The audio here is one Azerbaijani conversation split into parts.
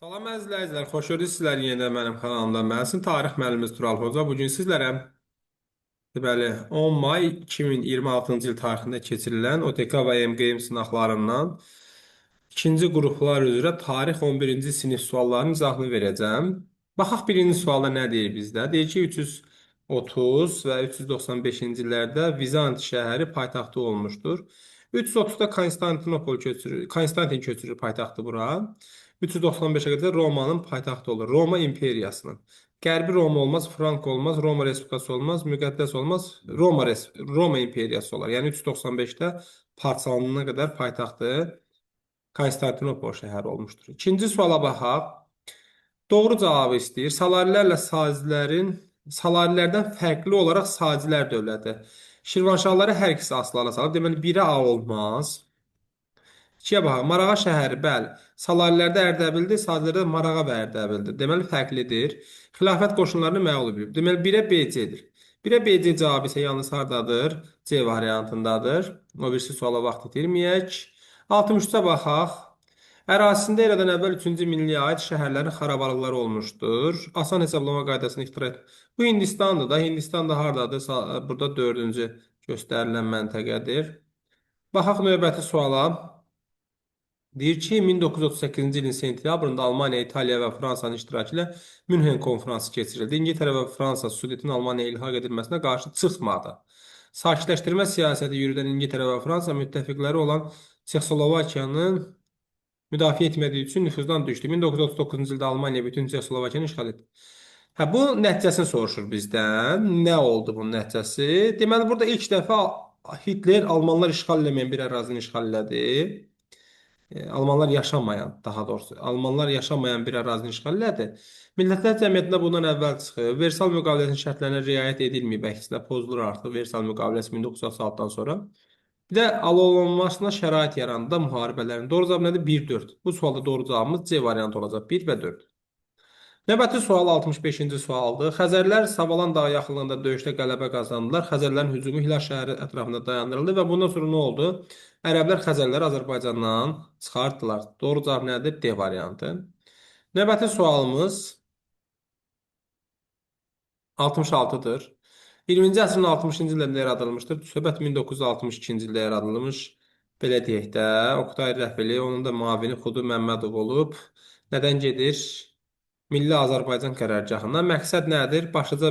Salam əzizləyicilər, xoş gördük sizlər yenə də mənim kanalımda. Mən sizin tarix müəllimimiz Tural Hoca. Bu gün sizlərə deməli 10 may 2026-cı il tarixində keçirilən OTK və MQM sınaqlarından İkinci qruplar üzrə tarix 11-ci sinif suallarının izahını verəcəm. Baxaq birinci sualda nə deyir bizdə? Deyir ki, 330 və 395-ci illərdə Vizant şəhəri paytaxtı olmuşdur. 330-da Konstantin köçürür paytaxtı bura. 395-ə qədər Romanın paytaxtı olur. Roma imperiyasının. Qərbi Roma olmaz, Frank olmaz, Roma Respublikası olmaz, müqəddəs olmaz, Roma imperiyası olar. Yəni 395-də parçalanana qədər paytaxtı Konstantinopol şəhəri olmuşdur. İkinci suala baxaq. Doğru cavabı istəyir. Salarilərdən fərqli olaraq Sacilər dövləti. Şirvanşahları hər ikisi asılara salıb. Deməli, biri A olmaz. İkiyə baxaq. Marağa şəhəri, bəli. Salarilərdə Ərdəbildir, Sacilərdə Marağa və Ərdəbildir. Deməli, fərqlidir. Xilafət qoşunlarını məğlub edib. Deməli, 1-ə BC-dir. 1-ə BC cavabı isə yalnız hardadır? C variantındadır. O birisi suala vaxt itirməyək. 63-ə baxaq. Ərazisində eradan əvvəl 3-cü minilliyə aid şəhərlərin xarabalıqları olmuşdur. Asan hesablama qaydasını ixtira et. Bu Hindistandır da. Hindistan da hardadır? Burada 4-cü göstərilən məntəqədir. Baxaq növbəti suala. Deyir ki, 1938-ci ilin sentyabrında Almaniya, İtaliya və Fransanın iştirakı ilə Münhen konfransı keçirildi. İngiltərə və Fransa Sudetin Almaniyaya ilhaq edilməsinə qarşı çıxmadı. Sakitləşdirmə siyasəti yürüdən İngiltərə və Fransa müttəfiqləri olan Çexoslovakiyanın müdafiə etmədiyi üçün nüfuzdan düşdü. 1939-cu ildə Almaniya bütün Çexoslovakiyanı işğal etdi. Bu nəticəsini soruşur bizdən. Nə oldu bunun nəticəsi? Deməli, burada ilk dəfə Hitler Almanlar işğal eləməyən bir ərazini işğal elədi. Almanlar yaşamayan, daha doğrusu, Almanlar yaşamayan bir ərazini işğal elədi. Millətlər Cəmiyyətində bundan əvvəl çıxıb, Versal müqaviləsinin şərtlərinə riayət edilməyib, əksinə pozulur artıq Versal müqaviləsi 1936-dan sonra. Bir də alovlanmasına şərait yarandı da müharibələrin. Doğru cavab nədir? 1-4. Bu sualda doğru cavabımız C variantı olacaq. 1 və 4. Növbəti sual 65-ci sualdır. Xəzərlər Savalan dağı yaxınlığında döyüşdə qələbə qazandılar. Xəzərlərin hücumu Hilal şəhəri ətrafında dayandırıldı və bundan sonra nə oldu? Ərəblər Xəzərləri Azərbaycandan çıxartdılar. Doğru cavab nədir? D variantı. Növbəti sualımız 66-dır. 20-ci əsrin 60-cı illərində yaradılmışdır. Söhbət 1962-ci ildə yaradılmış. Belə deyək də, Oqtay Rəhbeli, onun da müavini Xudu Məmmədov olub. Nədən gedir? Milli Azərbaycan qərargahından. Məqsəd nədir? Başlıca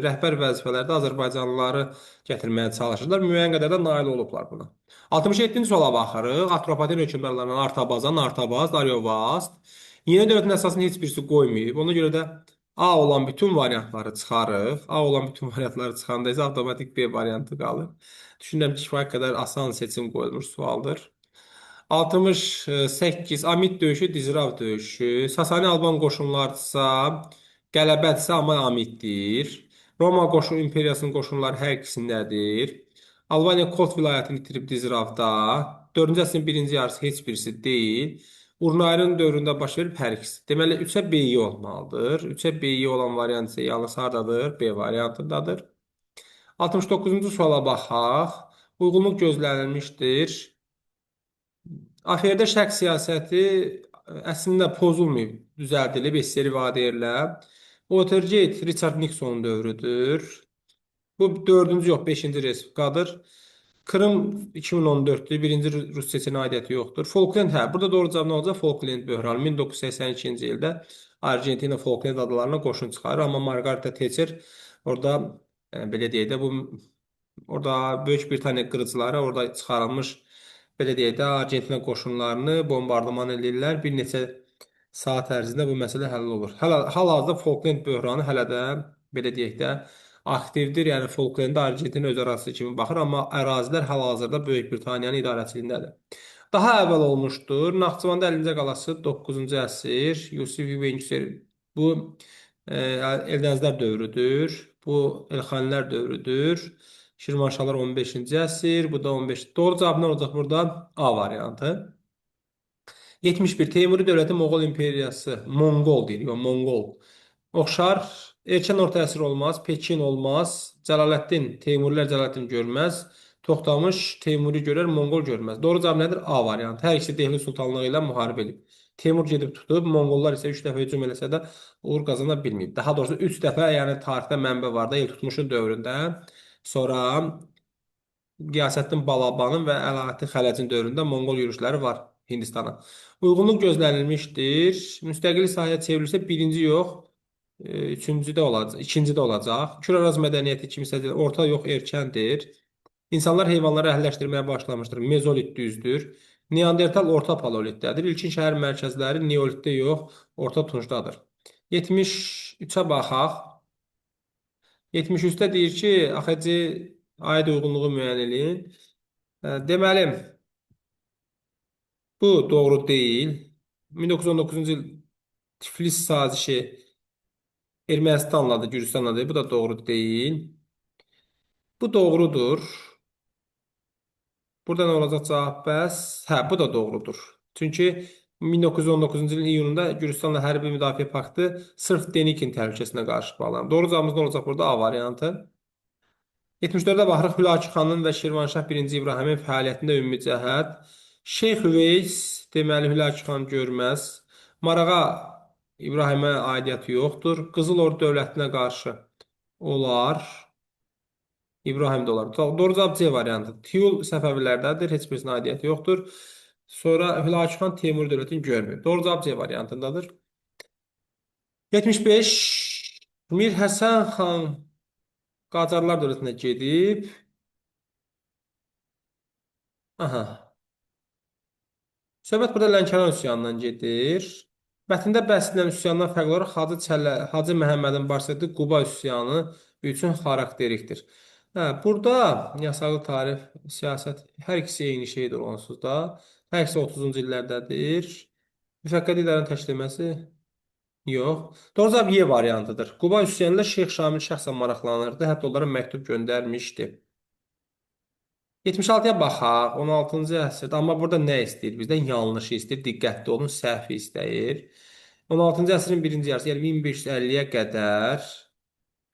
rəhbər vəzifələrdə Azərbaycanlıları gətirməyə çalışırlar. Müəyyən qədər də nail olublar buna. 67-ci suala baxırıq. Atropaten hökmdarlarından Artabazan, Artabaz, Daryovast. Yeni dövlətin əsasını heç birisi qoymayıb. Ona görə də A olan bütün variantları çıxarıq. A olan bütün variantları çıxanda isə avtomatik B variantı qalır. Düşünürəm ki, kifayət qədər asan seçim qoyulmuş sualdır. 68. Amid döyüşü, Dizirav döyüşü. Sasani Alban qoşunlarsa qələbədirsə, amma Amiddir. Roma imperiyasının qoşunları hər ikisindədir. Albaniya Kolt vilayətini itirib Diziravda. 4-cü əsrin birinci yarısı heç birisi deyil. Urnayrın dövründə baş verib hər ikisi. Deməli, 3-ə B-yi olmalıdır. 3-ə B-yi olan variant isə yalnız hardadır? B variantındadır. 69-cu suala baxaq. Uyğunluq gözlənilmişdir. Axirdə şərq siyasəti əslində pozulmayıb, düzəldilib SSR vadeyirlə. Watergate Richard Nixonun dövrüdür. Bu 4-cü yox, 5-ci respublikadır. Krım 2014-dür. Birinci Rus seçenə aidiyyəti yoxdur. Falkland, burada doğru cavab nə olacaq? Falkland böhranı 1982-ci ildə Argentina Falkland adalarına qoşun çıxarır. Amma Margarita Thatcher orada belə deyək də, orada Böyük Britaniya qırıcıları orada çıxarılmış, belə deyək də, Argentina qoşunlarını bombardıman edirlər. Bir neçə saat ərzində bu məsələ həll olur. Hal-hazırda Falkland böhranı hələ də, belə deyək də, aktivdir. Yəni Falklandda Argentina öz ərazisi kimi baxır, amma ərazilər hal-hazırda Böyük Britaniyanın idarəçiliyindədir. Daha əvvəl olmuşdur. Naxçıvanda Əlincə qalası 9-cu əsr. Yusif İvengisər, bu Eldənizlər dövrüdür. Bu Elxanilər dövrüdür. Şirvanşahlar 15-ci əsr, bu da 15. Doğru cavab nə olacaq burada? A variantı. 71. Teymuri dövləti Moğol imperiyası, Monqol deyir, yox, Monqol. Oxşar, erkən orta əsr olmaz, Pekin olmaz, Cəlaləddin, Teymurilər Cəlaləddin görməz, Toxtamış Teymuri görər, Monqol görməz. Doğru cavab nədir? A variantı. Hər ikisi Dehli sultanlığı ilə müharibə edib. Teymur gedib tutub, Monqollar isə 3 dəfə hücum eləsə də uğur qazana bilməyib. Daha doğrusu 3 dəfə, yəni tarixdə mənbə var da, Eltutmuşun dövründə, sonra Qiyasəddin Balabanın və Əlahəddin Xələcin dövründə Monqol yürüşləri var Hindistana. Uyğunluq gözlənilmişdir. Müstəqil sahəyə çevrilsə birinci yox, üçüncüdə olacaq, ikincidə olacaq. Kür-Araz mədəniyyəti kimi hissədə orta yox, erkəndir. İnsanlar heyvanları əhəlləşdirməyə başlamışdır. Mezolit düzdür. Neandertal orta paleolitdədir. İlkin şəhər mərkəzləri neolitdə yox, orta tuncdadır. 73-ə baxaq. 73-də deyir ki, AXC aid uyğunluğu müəyyən eləyin. Deməli, bu doğru deyil. 1919-cu il Tiflis sazişi Ermənistanladır, Gürcüstanladır. Bu da doğru deyil. Bu doğrudur. Burada nə olacaq cavab bəs? Hə, bu da doğrudur. Çünki 1919-cu ilin iyununda Gürcüstanla hərbi müdafiə paktı sırf Denikin təhlükəsinə qarşı bağlanıb. Doğru cavabımız nə olacaq burada? A variantı. 74-də baxırıq Hülakü xanın və Şirvanşah 1-ci İbrahimin fəaliyyətində ümumi cəhət. Şeyx Üveys deməli Hülakü xan görməz. Marağa İbrahimə aidiyyəti yoxdur. Qızıl Ordu dövlətinə qarşı olar. İbrahim də olar. Doğru cavab C variantı. Tiyul Səfəvilərdədir, heç birisinin aidiyyəti yoxdur. Sonra Hülakü xan Teymur dövlətini görmür. Doğru cavab C variantındadır. 75. Mir Həsən xan Qacarlar dövlətinə gedib. Aha. Söhbət burada Lənkəran üsyanından gedir. Mətndə bəhs edilən üsyandan fərqli olaraq Hacı Məhəmmədin başladığı Quba üsyanı üçün xarakterikdir. Hə, burada yasaqlı tarix, siyasət hər ikisi eyni şeydir onsuz da. Hər ikisi 30-cu illərdədir. Müvəqqəti idarənin təşkil edilməsi yox. Doğru cavab Y variantıdır. Quba üsyanıyla Şeyx Şamil şəxsən maraqlanırdı, hətta onlara məktub göndərmişdi. 76-ya baxaq, 16-cı əsrdə, amma burada nə istəyir? Bizdən yanlışı istəyir, diqqətli olun, səhvi istəyir. 16-cı əsrin birinci yarısı, yəni 1550-yə qədər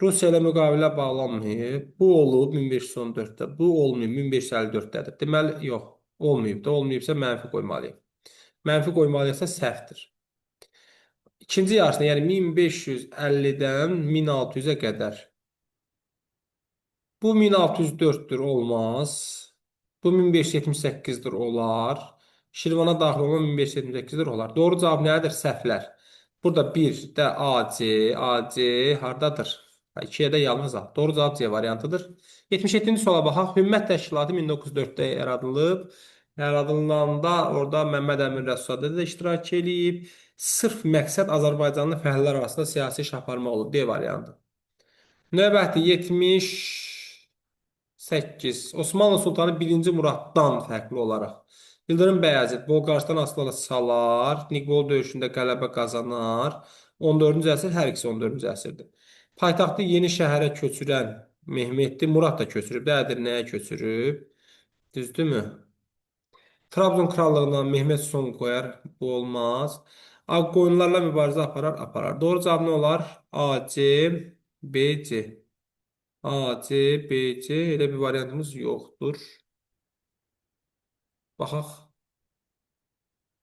Rusiya ilə müqavilə bağlanmayıb. Bu olub 1514-də, bu olmayıb 1554-dədir. Deməli, yox, olmayıb da, olmayıbsa mənfi qoymalıyıq. Mənfi qoymalıyıqsa səhvdir. İkinci yarısında, yəni 1550-dən 1600-ə qədər. Bu 1604-dür, olmaz. Bu 1578-dir, olar. Şirvana daxil olan 1578-dir, olar. Doğru cavab nədir? Səhvlər. Burada 1 də AC, AC hardadır? 2-yə də yalnız A. Doğru cavab C variantıdır. 77-ci suala baxaq. Hümmət təşkilatı 1904-də yaradılıb. Yaradılanda orada Məmməd Əmin Rəsuzadə də iştirak eləyib. Sırf məqsəd Azərbaycanlı fəhllər arasında siyasi iş aparmaq olub. D variantı. Növbəti 78. Osmanlı Sultanı 1-ci Muraddan fərqli olaraq Yıldırım Bəyazit Bolqarıstan asılı salar, Niqol döyüşündə qələbə qazanar. 14-cü əsr, hər ikisi 14-cü əsrdir. Paytaxtı Yeni şəhərə köçürən Mehmetli Murad da köçürüb, Ədirnəyə köçürüb. Düzdürmü? Trabzon krallığından Mehmet son qoyar, bu olmaz. Ağqoyunlarla mübarizə aparar, aparar. Doğru cavab nə olar? A, C, B, C. A, C, B, C elə bir variantımız yoxdur. Baxaq.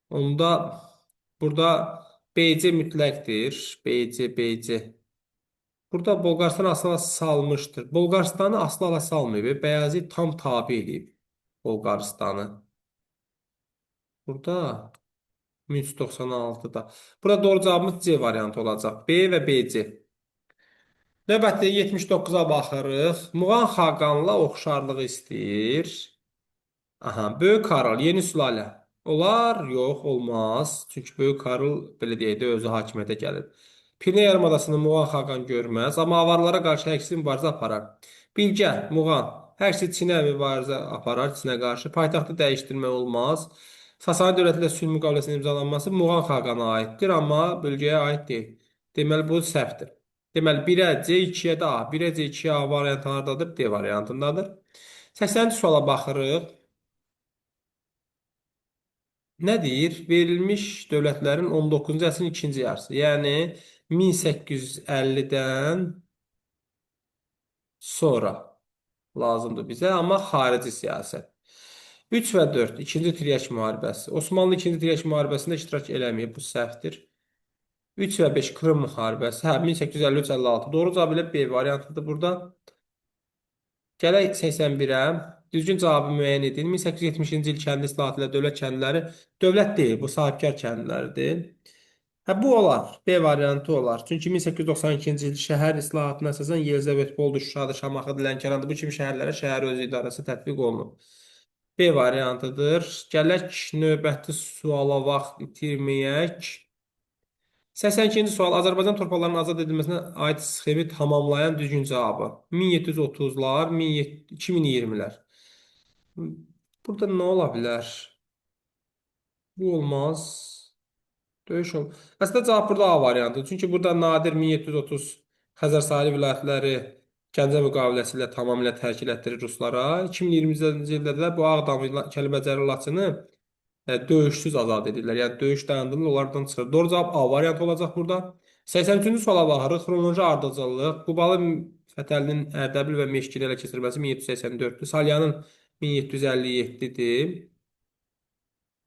Onda burada BC mütləqdir. BC, BC. Burada Bolqarıstan asıla salmışdır. Bolqarıstanı asla salmayıb. Bəyazit tam tabe edib Bolqarıstanı. Burada 1396-da. Burada doğru cavabımız C variantı olacaq. B və BC. Növbəti 79-a baxırıq. Muğan Xaqanla oxşarlığı istəyir. Aha, Böyük Karl, yeni sülalə. Olar? Yox, olmaz. Çünki Böyük Karl, belə deyək də, özü hakimiyyətə gəlir. Pirine yarımadasını Muğan Xaqan görməz, amma avarlara qarşı hər ikisi mübarizə aparar. Bilgə, Muğan, hər ikisi Çinə mübarizə aparar, Çinə qarşı. Paytaxtı dəyişdirmək olmaz. Sasani dövləti ilə sülh müqaviləsinin imzalanması Muğan Xaqana aiddir, amma bölgəyə aid deyil. Deməli, bu səhvdir. Deməli, 1-ə C, 2-yə də A. 1-ə C, 2-yə A variantlardadır, D variantındadır. 80-ci suala baxırıq. Nə deyir? Verilmiş dövlətlərin 19-cu əsrin ikinci yarısı, yəni 1850-dən sonra. lazımdır bizə, amma xarici siyasət. 3 və 4. İkinci Tiryək müharibəsi. Osmanlı ikinci Tiryək müharibəsində iştirak eləməyib, bu səhvdir. 3 və 5 Krım müharibəsi. Hə, 1853-56. Doğru cavab ilə B variantıdır burada. Gələk 81-ə. Düzgün cavabı müəyyən edin. 1870-ci il kənd islahatı ilə dövlət kəndləri dövlət deyil, bu sahibkar kəndlərdir. Hə, bu olar. B variantı olar. Çünki 1892-ci il şəhər islahatına əsasən Yelizavetpoldur, Şuşadır, Şamaxıdır, Lənkərandır. Bu kimi şəhərlərə şəhər özü idarəsi tətbiq olunub. B variantıdır. Gələk növbəti suala vaxt itirməyək. 82-ci sual Azərbaycan torpaqlarının azad edilməsinə aid sxemi tamamlayan düzgün cavabı. 1730-lar, 2020-lər. Burada nə ola bilər? Bu olmaz. Döyüş ol. Əslində cavab burada A variantıdır. Çünki burada nadir 1730 Xəzər sahili vilayətləri Gəncə müqaviləsi ilə tamamilə tərk elətdirir ruslara. 2020-ci ildə də bu Ağdam, Kəlbəcər, Laçını döyüşsüz azad edirlər. Yəni döyüş dayandırılır, onlardan çıxır. Doğru cavab A variantı olacaq burada. 83-cü suala baxırıq. Xronoloji ardıcıllıq. Qubalı Fətəlinin Ərdəbil və Meşgiri ələ keçirilməsi 1784-dür. Salyanın 1757-dir.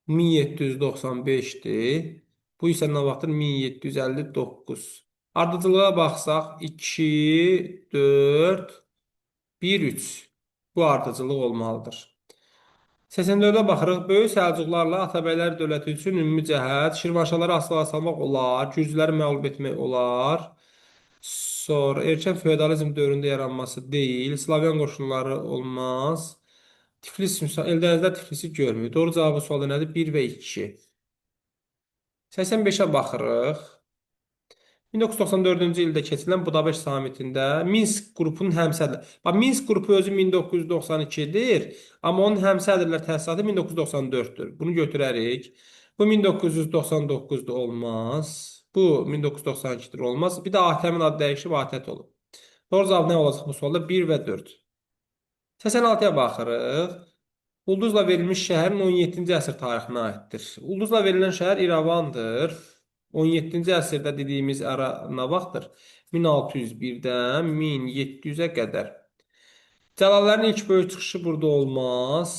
1795-dir. Bu isə nə vaxtdır? 1759. Ardıcılığa baxsaq 2, 4, 1, 3. Bu ardıcılıq olmalıdır. 84-ə baxırıq. Böyük Səlcuqlarla Atabəylər dövləti üçün ümumi cəhət Şirvanşahları asıla salmaq olar, Gürcüləri məğlub etmək olar. Sonra erkən feodalizm dövründə yaranması deyil, Slavyan qoşunları olmaz. Tiflis Eldənizlər Tiflisi görmür. Doğru cavabı sualda nədir? 1 və 2. 85-ə baxırıq. 1994-cü ildə keçirilən Budapeşt samitində Minsk qrupunun həmsədrləri. Bax, Minsk qrupu özü 1992-dir, amma onun həmsədrlər təsisatı 1994-dür. Bunu götürərik. Bu 1999-da olmaz. Bu 1992-dir, olmaz. Bir də ATƏM-in adı dəyişib ATƏT olub. Doğru cavab nə olacaq bu sualda? 1 və 4. 86-ya baxırıq. Ulduzla verilmiş şəhərin 17-ci əsr tarixinə aiddir. Ulduzla verilən şəhər İrəvandır. 17-ci əsrdə dediyimiz ara nə vaxtdır? 1601-dən 1700-ə qədər. Cəlallərin ilk böyük çıxışı burada olmaz.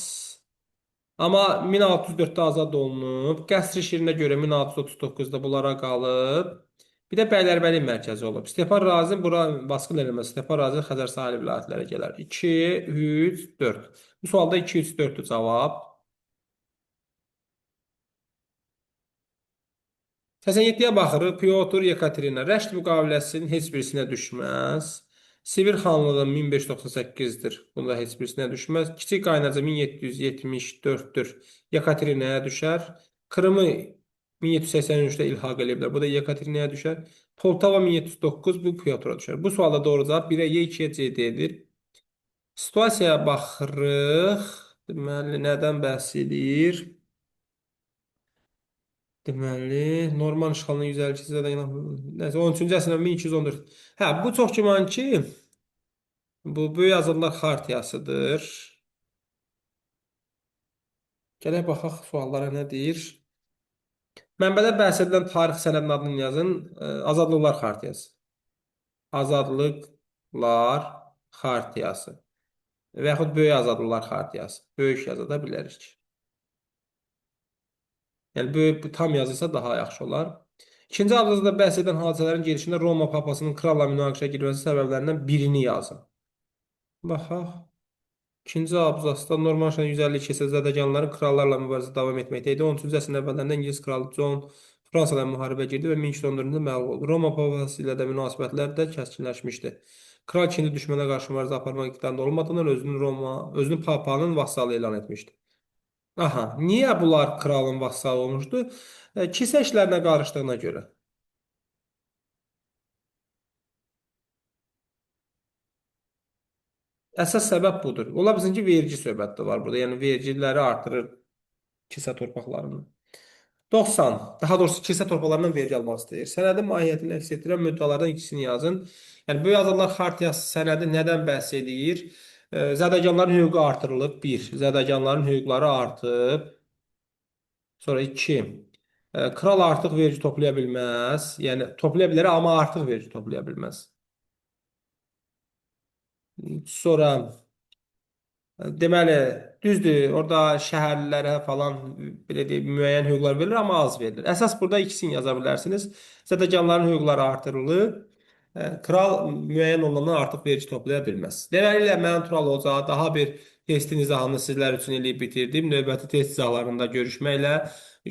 Amma 1604-də azad olunub. Qəsr şirinə görə 1639-da bunlara qalıb. Bir də Bəylərbəli mərkəzi olub. Stepan Razin bura basqın eləməz. Stepan Razin Xəzər sahili vilayətlərə gələr. 2, 3, 4. Bu sualda 2, 3, 4-dür cavab. 87-yə baxırıq. Pyotr Yekaterina. Rəşd müqaviləsinin heç birisinə düşməz. Sibir xanlığı 1598-dir. Bunda heç birisinə düşməz. Kiçik Qaynaca 1774-dür. Yekaterinaya düşər. Krımı 1783-də ilhaq eləyiblər. Bu da Yekaterinaya düşər. Poltava 1709, bu Pyotra düşər. Bu sualda doğru cavab 1-ə Y, 2-yə C, D-dir. Situasiyaya baxırıq. Deməli, nədən bəhs edir? Deməli, Norman işğalının 152 zədədən nəsə 13-cü əsrdə 1214. Hə, bu çox güman ki, bu Böyük Azadlar Xartiyasıdır. Gələk baxaq suallara nə deyir. Mənbədə bəhs edilən tarix sənədinin adını yazın. Azadlıqlar Xartiyası. Azadlıqlar Xartiyası. Və yaxud Böyük Azadlıqlar Xartiyası. Böyük yaza da bilərik. Yəni böyük tam yazılsa daha yaxşı olar. İkinci abzazda bəhs edən hadisələrin gedişində Roma papasının kralla münaqişəyə girməsi səbəblərindən birini yazın. Baxaq. İkinci abzasda Norman şahı 152 isə zədəganların krallarla mübarizə davam etməkdə idi. 13-cü əsrin əvvəllərində İngilis kralı John Fransadan müharibə girdi və 1214-də məğlub oldu. Roma papası ilə də münasibətlər də kəskinləşmişdi. Kral ikinci düşmənə qarşı mübarizə aparmaq iqtidarında olmadığından özünü papanın vassalı elan etmişdi. Aha, niyə bunlar kralın vassalı olmuşdu? Kilsə işlərinə qarışdığına görə. Əsas səbəb budur. Ola bilsin ki, vergi söhbəti də var burada. Yəni vergiləri artırır kilsə torpaqlarını. 90. Daha doğrusu kilsə torpaqlarından vergi almaq istəyir. Sənədin mahiyyətini əks etdirən müddəalardan ikisini yazın. Yəni Böyük Azadlar Xartiyası sənədi nədən bəhs edir? Zədəganların hüququ artırılıb. 1. Zədəganların hüquqları artıb. Sonra 2. Kral artıq vergi toplaya bilməz. Yəni toplaya bilər, amma artıq vergi toplaya bilməz. Sonra Deməli, düzdür, orada şəhərlilərə falan belə deyim, müəyyən hüquqlar verilir, amma az verilir. Əsas burada ikisini yaza bilərsiniz. Zədəganların hüquqları artırılır. Kral müəyyən olunandan artıq vergi toplaya bilməz. Beləliklə, mən Tural Hoca daha bir testin izahını sizlər üçün eləyib bitirdim. Növbəti test izahlarında görüşməklə,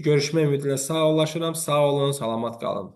görüşmək ümidi ilə sağollaşıram. Sağ olun, salamat qalın.